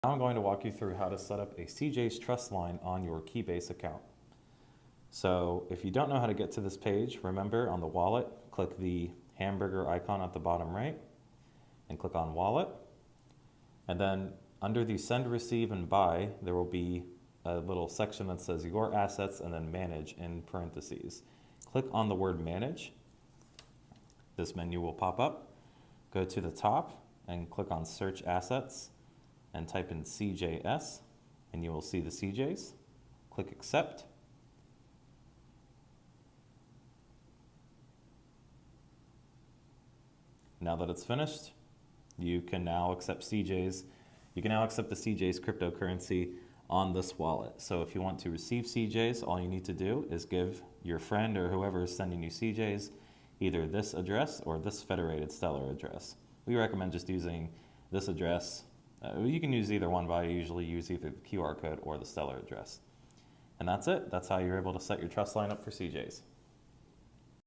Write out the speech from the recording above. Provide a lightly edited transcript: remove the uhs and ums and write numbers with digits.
Now I'm going to walk you through how to set up a CJ's trust line on your Keybase account. So if you don't know how to get to this page, remember on the wallet, click the hamburger icon at the bottom right and click on wallet. And then under the send, receive, and buy, there will be a little section that says your assets and then manage in parentheses. Click on the word manage. This menu will pop up. Go to the top and click on search assets and type in CJS and you will see the CJs. Click accept. Now that it's finished, you can now accept CJs. You can now accept the CJ's cryptocurrency on this wallet. So if you want to receive CJs, all you need to do is give your friend or whoever is sending you CJs either this address or this federated Stellar address. We recommend just using this address. You can use either one, but I usually use either the QR code or the Stellar address. And that's it. That's how you're able to set your trust line up for CJs.